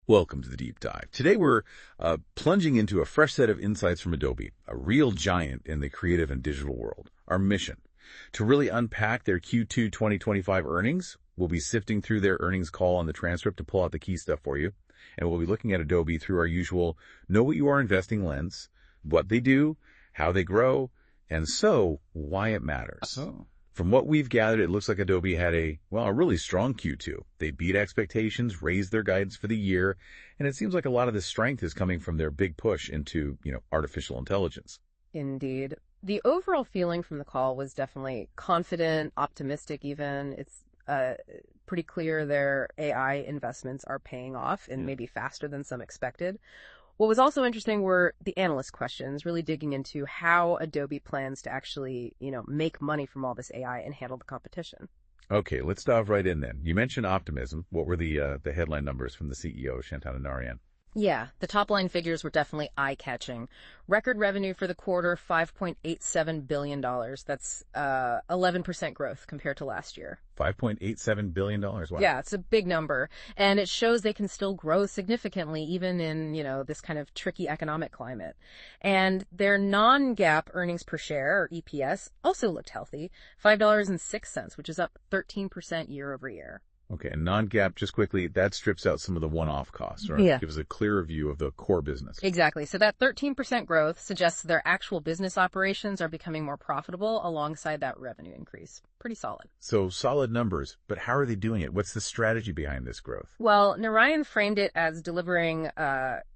Welcome to the Deep Dive. Today we're plunging into a fresh set of insights from Adobe, a real giant in the creative and digital world. Our mission, to really unpack their Q2 2025 earnings. We'll be sifting through their earnings call on the transcript to pull out the key stuff for you. And we'll be looking at Adobe through our usual know what you are investing lens, what they do, how they grow, and so why it matters. Oh. From what we've gathered, it looks like Adobe had a really strong Q2. They beat expectations, raised their guidance for the year, and it seems like a lot of the strength is coming from their big push into, artificial intelligence. Indeed. The overall feeling from the call was definitely confident, optimistic even. It's pretty clear their AI investments are paying off and maybe faster than some expected. What was also interesting were the analyst questions, really digging into how Adobe plans to actually, make money from all this AI and handle the competition. Okay, let's dive right in then. You mentioned optimism. What were the headline numbers from the CEO, Shantanu Narayan? Yeah, the top line figures were definitely eye-catching. Record revenue for the quarter, $5.87 billion. That's 11% growth compared to last year. $5.87 billion. Wow. Yeah, it's a big number. And it shows they can still grow significantly even in, this kind of tricky economic climate. And their non-GAAP earnings per share, or EPS, also looked healthy, $5.06, which is up 13% year over year. Okay, and non-GAAP, just quickly, that strips out some of the one-off costs, right? Yeah. Gives a clearer view of the core business. Exactly. So that 13% growth suggests their actual business operations are becoming more profitable alongside that revenue increase. Pretty solid. So solid numbers, but how are they doing it? What's the strategy behind this growth? Well, Narayan framed it as delivering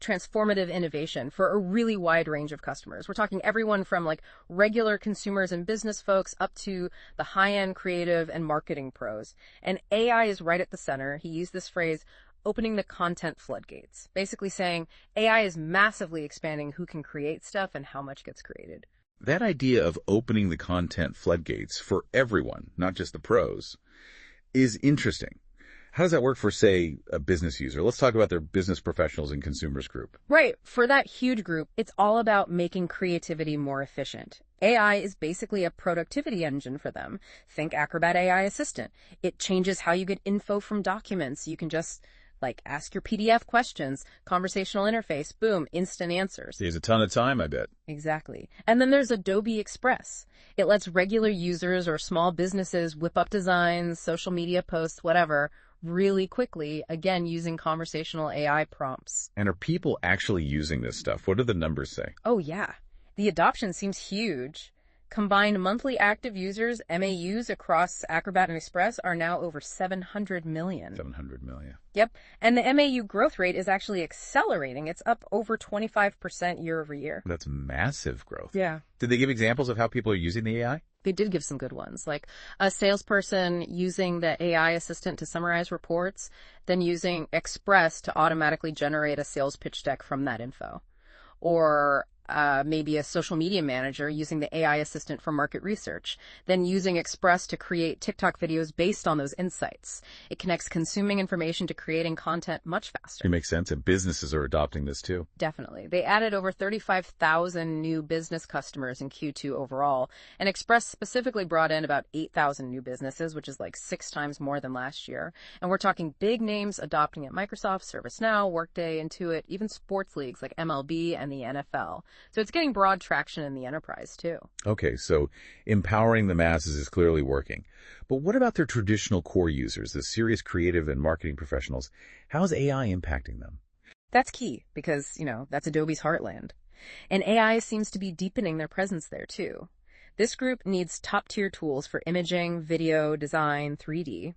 transformative innovation for a really wide range of customers. We're talking everyone from regular consumers and business folks up to the high-end creative and marketing pros. And AI is right at the center. He used this phrase, opening the content floodgates, basically saying AI is massively expanding who can create stuff and how much gets created. That idea of opening the content floodgates for everyone, not just the pros, is interesting. How does that work for, say, a business user? Let's talk about their business professionals and consumers group. Right. For that huge group, it's all about making creativity more efficient. AI is basically a productivity engine for them. Think Acrobat AI Assistant. It changes how you get info from documents. You can just ask your PDF questions, conversational interface, boom, instant answers. Saves a ton of time, I bet. Exactly. And then there's Adobe Express. It lets regular users or small businesses whip up designs, social media posts, whatever, really quickly, again, using conversational AI prompts. And are people actually using this stuff? What do the numbers say? Oh, yeah. The adoption seems huge. Combined monthly active users, MAUs, across Acrobat and Express are now over 700 million. 700 million. Yep. And the MAU growth rate is actually accelerating. It's up over 25% year over year. That's massive growth. Yeah. Did they give examples of how people are using the AI? They did give some good ones, like a salesperson using the AI assistant to summarize reports, then using Express to automatically generate a sales pitch deck from that info. Or maybe a social media manager using the AI assistant for market research, then using Express to create TikTok videos based on those insights. It connects consuming information to creating content much faster. It makes sense, and businesses are adopting this too. Definitely. They added over 35,000 new business customers in Q2 overall, and Express specifically brought in about 8,000 new businesses, which is 6 times more than last year. And we're talking big names adopting at Microsoft, ServiceNow, Workday, Intuit, even sports leagues like MLB and the NFL. So it's getting broad traction in the enterprise, too. Okay, so empowering the masses is clearly working. But what about their traditional core users, the serious creative and marketing professionals? How is AI impacting them? That's key because, that's Adobe's heartland. And AI seems to be deepening their presence there, too. This group needs top-tier tools for imaging, video, design, 3D.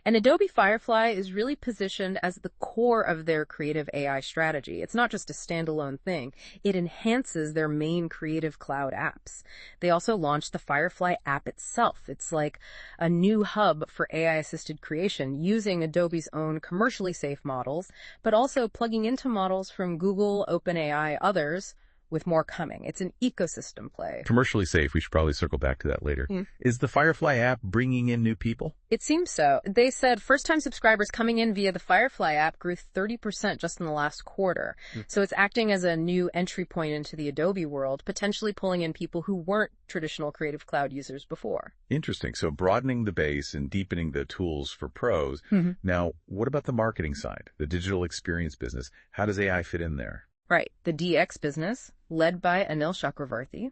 And Adobe Firefly is really positioned as the core of their creative AI strategy. It's not just a standalone thing. It enhances their main creative cloud apps. They also launched the Firefly app itself. It's like a new hub for AI-assisted creation using Adobe's own commercially safe models, but also plugging into models from Google, OpenAI, others, with more coming. It's an ecosystem play. Commercially safe. We should probably circle back to that later. Is the Firefly app bringing in new people? It seems so. They said first-time subscribers coming in via the Firefly app grew 30% just in the last quarter. So it's acting as a new entry point into the Adobe world, potentially pulling in people who weren't traditional Creative Cloud users before. Interesting. So broadening the base and deepening the tools for pros. Now, what about the marketing side, the digital experience business? How does AI fit in there? Right. The DX business, led by Anil Chakravarthy.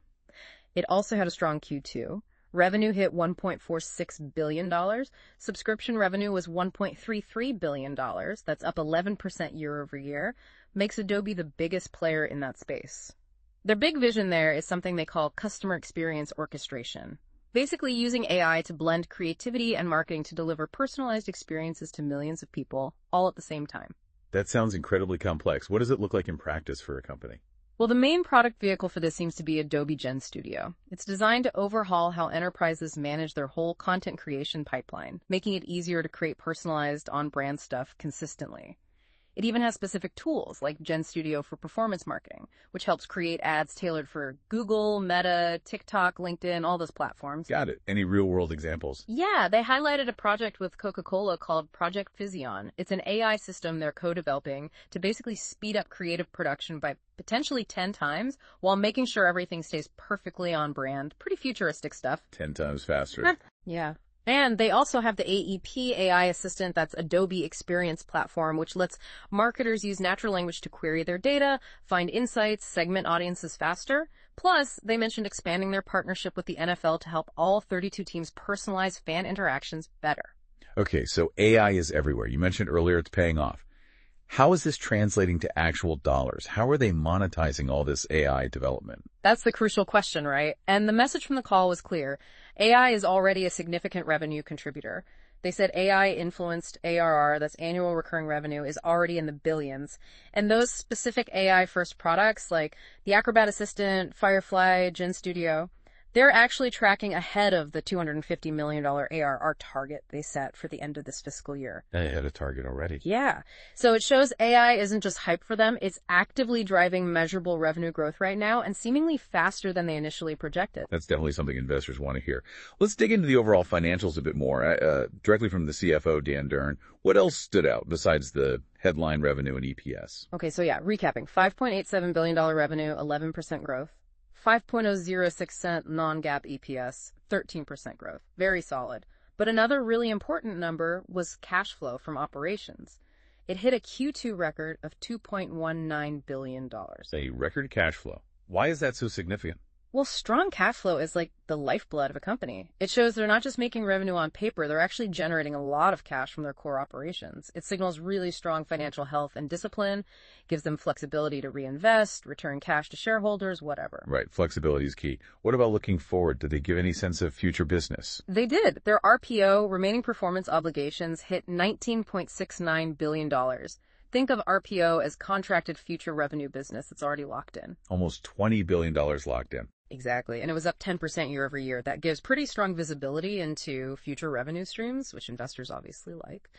It also had a strong Q2. Revenue hit $1.46 billion. Subscription revenue was $1.33 billion. That's up 11% year over year. Makes Adobe the biggest player in that space. Their big vision there is something they call customer experience orchestration. Basically using AI to blend creativity and marketing to deliver personalized experiences to millions of people, all at the same time. That sounds incredibly complex. What does it look like in practice for a company? Well, the main product vehicle for this seems to be Adobe GenStudio. It's designed to overhaul how enterprises manage their whole content creation pipeline, making it easier to create personalized, on-brand stuff consistently. It even has specific tools like GenStudio for performance marketing, which helps create ads tailored for Google, Meta, TikTok, LinkedIn, all those platforms. Got it. Any real-world examples? Yeah, they highlighted a project with Coca-Cola called Project Physion. It's an AI system they're co-developing to basically speed up creative production by potentially 10 times while making sure everything stays perfectly on brand. Pretty futuristic stuff. 10 times faster. Yeah. And they also have the AEP AI assistant, that's Adobe Experience Platform, which lets marketers use natural language to query their data, find insights, segment audiences faster. Plus, they mentioned expanding their partnership with the NFL to help all 32 teams personalize fan interactions better. Okay, so AI is everywhere. You mentioned earlier it's paying off. How is this translating to actual dollars? How are they monetizing all this AI development? That's the crucial question, right? And the message from the call was clear. AI is already a significant revenue contributor. They said AI-influenced ARR, that's annual recurring revenue, is already in the billions. And those specific AI-first products like the Acrobat Assistant, Firefly, GenStudio, they're actually tracking ahead of the $250 million ARR target they set for the end of this fiscal year. They had a target already. Yeah. So it shows AI isn't just hype for them. It's actively driving measurable revenue growth right now and seemingly faster than they initially projected. That's definitely something investors want to hear. Let's dig into the overall financials a bit more. Directly from the CFO, Dan Dern, what else stood out besides the headline revenue and EPS? Okay, so yeah, recapping. $5.87 billion revenue, 11% growth. 5.006 cent non-GAAP EPS, 13% growth. Very solid. But another really important number was cash flow from operations. It hit a Q2 record of $2.19 billion. A record cash flow. Why is that so significant? Well, strong cash flow is like the lifeblood of a company. It shows they're not just making revenue on paper, they're actually generating a lot of cash from their core operations. It signals really strong financial health and discipline, gives them flexibility to reinvest, return cash to shareholders, whatever. Right, flexibility is key. What about looking forward? Did they give any sense of future business? They did. Their RPO, remaining performance obligations, hit $19.69 billion. Think of RPO as contracted future revenue business that's already locked in. Almost $20 billion locked in. Exactly. And it was up 10% year over year. That gives pretty strong visibility into future revenue streams, which investors obviously like.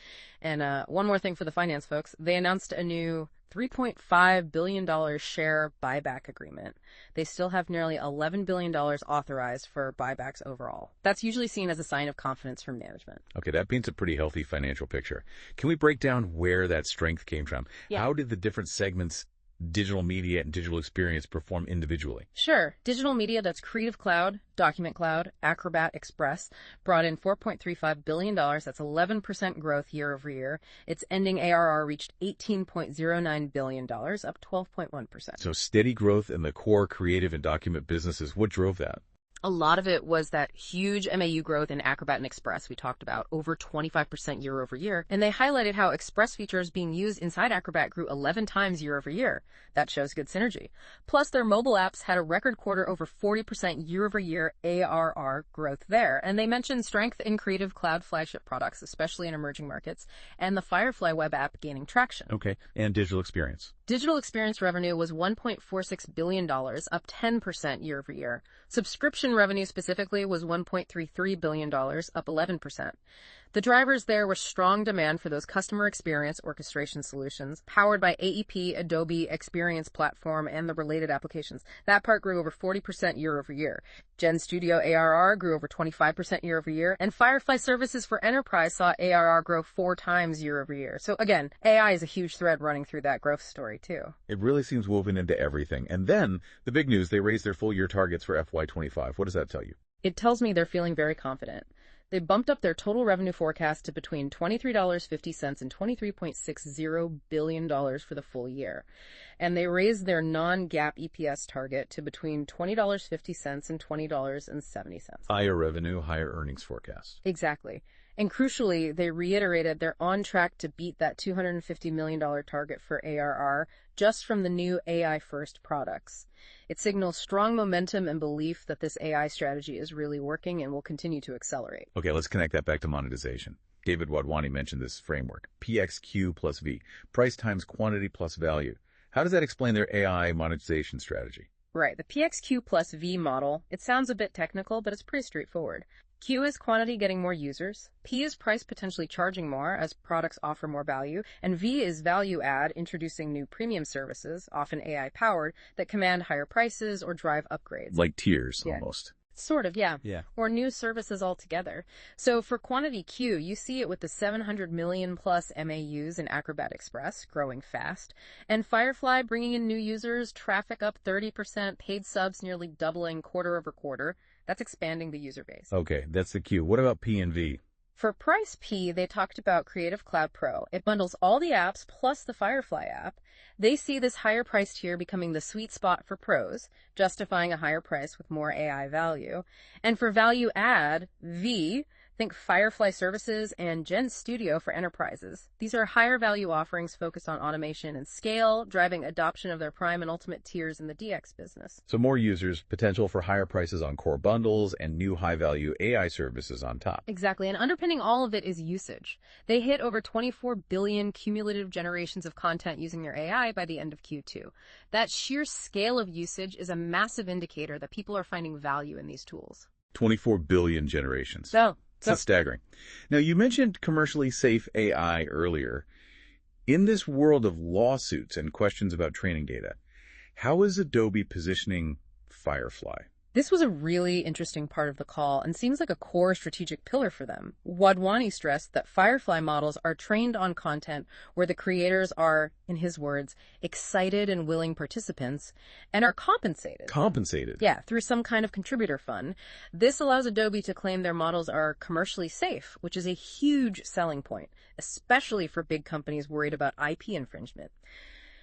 And one more thing for the finance folks. They announced a new $3.5 billion share buyback agreement. They still have nearly $11 billion authorized for buybacks overall. That's usually seen as a sign of confidence from management. Okay, that paints a pretty healthy financial picture. Can we break down where that strength came from? Yeah. How did the different segments, digital media and digital experience, perform individually? Sure. Digital media, that's Creative Cloud, Document Cloud, Acrobat, Express, brought in $4.35 billion. That's 11% growth year over year. Its ending ARR reached $18.09 billion, up 12.1%. So steady growth in the core creative and document businesses. What drove that? A lot of it was that huge MAU growth in Acrobat and Express we talked about, over 25% year over year. And they highlighted how Express features being used inside Acrobat grew 11 times year over year. That shows good synergy. Plus, their mobile apps had a record quarter, over 40% year over year ARR growth there. And they mentioned strength in Creative Cloud flagship products, especially in emerging markets, and the Firefly web app gaining traction. Okay, and digital experience. Digital experience revenue was $1.46 billion, up 10% year over year. Subscription revenue specifically was $1.33 billion, up 11%. The drivers there were strong demand for those customer experience orchestration solutions, powered by AEP, Adobe Experience Platform, and the related applications. That part grew over 40% year over year. GenStudio ARR grew over 25% year over year, and Firefly services for enterprise saw ARR grow 4 times year over year. So again, AI is a huge thread running through that growth story too. It really seems woven into everything. And then the big news, they raised their full year targets for FY25. What does that tell you? It tells me they're feeling very confident. They bumped up their total revenue forecast to between $23.50 and $23.60 billion for the full year. And they raised their non-GAAP EPS target to between $20.50 and $20.70. Higher revenue, higher earnings forecast. Exactly. And crucially, they reiterated they're on track to beat that $250 million target for ARR just from the new AI-first products. It signals strong momentum and belief that this AI strategy is really working and will continue to accelerate. Okay, let's connect that back to monetization. David Wadhwani mentioned this framework, PXQ plus V, price times quantity plus value. How does that explain their AI monetization strategy? Right, the PXQ plus V model, it sounds a bit technical, but it's pretty straightforward. Q is quantity getting more users, P is price potentially charging more as products offer more value, and V is value add introducing new premium services, often AI powered, that command higher prices or drive upgrades. Like tiers, almost. Sort of, yeah. Yeah. Or new services altogether. So for quantity Q, you see it with the 700 million plus MAUs in Acrobat Express, growing fast, and Firefly bringing in new users, traffic up 30%, paid subs nearly doubling quarter over quarter. That's expanding the user base. Okay, that's the Q. What about P and V? For price P, they talked about Creative Cloud Pro. It bundles all the apps plus the Firefly app. They see this higher price tier becoming the sweet spot for pros, justifying a higher price with more AI value. And for value add, V, think Firefly services and GenStudio for enterprises. These are higher value offerings focused on automation and scale, driving adoption of their prime and ultimate tiers in the DX business. So more users, potential for higher prices on core bundles, and new high-value AI services on top. Exactly, and underpinning all of it is usage. They hit over 24 billion cumulative generations of content using their AI by the end of Q2. That sheer scale of usage is a massive indicator that people are finding value in these tools. 24 billion generations. That's staggering. Now, you mentioned commercially safe AI earlier. In this world of lawsuits and questions about training data, how is Adobe positioning Firefly? This was a really interesting part of the call and seems like a core strategic pillar for them. Wadhwani stressed that Firefly models are trained on content where the creators are, in his words, excited and willing participants and are compensated. Compensated? Yeah, through some kind of contributor fund. This allows Adobe to claim their models are commercially safe, which is a huge selling point, especially for big companies worried about IP infringement.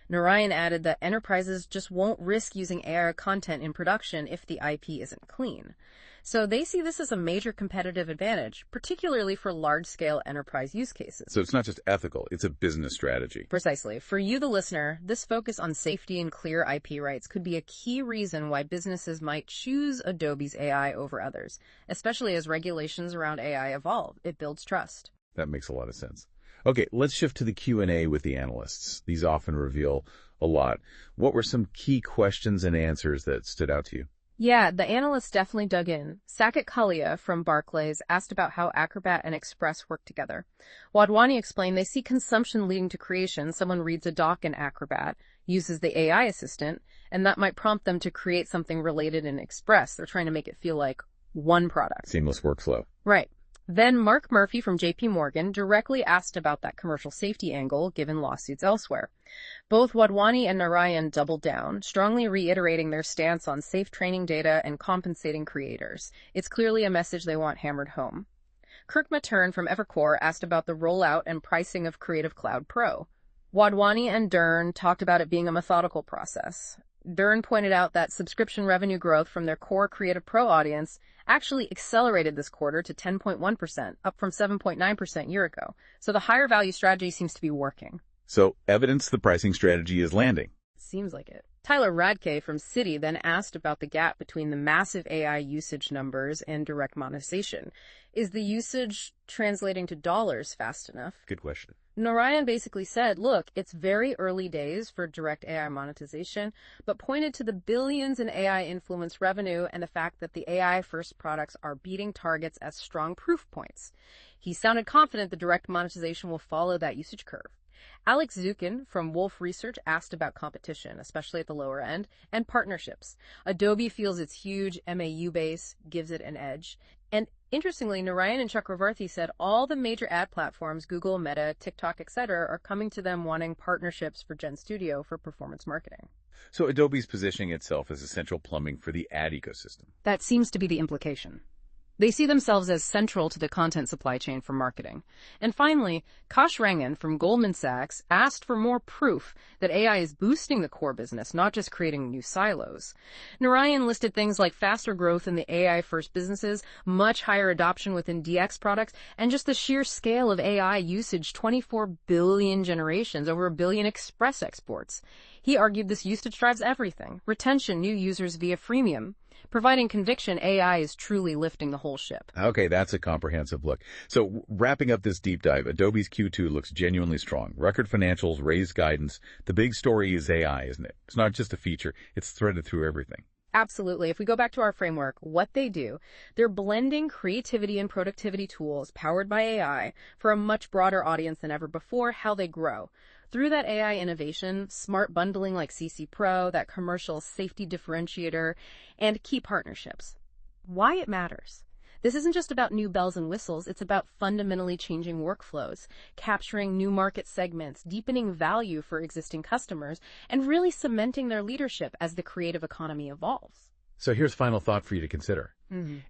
Narayan added that enterprises just won't risk using AI content in production if the IP isn't clean. So they see this as a major competitive advantage, particularly for large-scale enterprise use cases. So it's not just ethical, it's a business strategy. Precisely. For you, the listener, this focus on safety and clear IP rights could be a key reason why businesses might choose Adobe's AI over others, especially as regulations around AI evolve. It builds trust. That makes a lot of sense. Okay, let's shift to the Q&A with the analysts. These often reveal a lot. What were some key questions and answers that stood out to you? Yeah, the analysts definitely dug in. Saket Kalia from Barclays asked about how Acrobat and Express work together. Wadhwani explained they see consumption leading to creation. Someone reads a doc in Acrobat, uses the AI assistant, and that might prompt them to create something related in Express. They're trying to make it feel like one product. Seamless workflow. Right. Then Mark Murphy from JP Morgan directly asked about that commercial safety angle given lawsuits elsewhere. Both Wadhwani and Narayan doubled down, strongly reiterating their stance on safe training data and compensating creators. It's clearly a message they want hammered home. Kirk Matern from Evercore asked about the rollout and pricing of Creative Cloud Pro. Wadhwani and Dern talked about it being a methodical process. Dern pointed out that subscription revenue growth from their core Creative Pro audience actually accelerated this quarter to 10.1%, up from 7.9% a year ago. So the higher value strategy seems to be working. So evidence the pricing strategy is landing. Seems like it. Tyler Radke from Citi then asked about the gap between the massive AI usage numbers and direct monetization. Is the usage translating to dollars fast enough? Good question. Narayan basically said, look, it's very early days for direct AI monetization, but pointed to the billions in AI influence revenue and the fact that the AI-first products are beating targets as strong proof points. He sounded confident the direct monetization will follow that usage curve. Alex Zukin from Wolf Research asked about competition, especially at the lower end, and partnerships. Adobe feels its huge MAU base gives it an edge. And interestingly, Narayan and Chakravarthi said all the major ad platforms, Google, Meta, TikTok, etc., are coming to them wanting partnerships for GenStudio for performance marketing. So Adobe's positioning itself as essential plumbing for the ad ecosystem. That seems to be the implication. They see themselves as central to the content supply chain for marketing. And finally, Kash Rangan from Goldman Sachs asked for more proof that AI is boosting the core business, not just creating new silos. Narayan listed things like faster growth in the AI-first businesses, much higher adoption within DX products, and just the sheer scale of AI usage, 24 billion generations, over a billion express exports. He argued this usage drives everything: retention, new users via freemium. Providing conviction, AI is truly lifting the whole ship. Okay, that's a comprehensive look. So wrapping up this deep dive, Adobe's Q2 looks genuinely strong. Record financials, raised guidance. The big story is AI, isn't it? It's not just a feature. It's threaded through everything. Absolutely. If we go back to our framework, what they do, they're blending creativity and productivity tools powered by AI for a much broader audience than ever before. How they grow. Through that AI innovation, smart bundling like CC Pro, that commercial safety differentiator, and key partnerships. Why it matters. This isn't just about new bells and whistles, it's about fundamentally changing workflows, capturing new market segments, deepening value for existing customers, and really cementing their leadership as the creative economy evolves. So here's final thought for you to consider.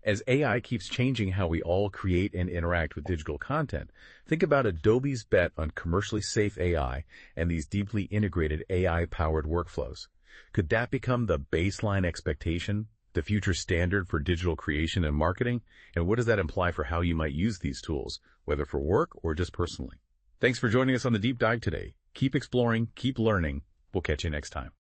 As AI keeps changing how we all create and interact with digital content, think about Adobe's bet on commercially safe AI and these deeply integrated AI-powered workflows. Could that become the baseline expectation, the future standard for digital creation and marketing? And what does that imply for how you might use these tools, whether for work or just personally? Thanks for joining us on the Deep Dive today. Keep exploring, keep learning. We'll catch you next time.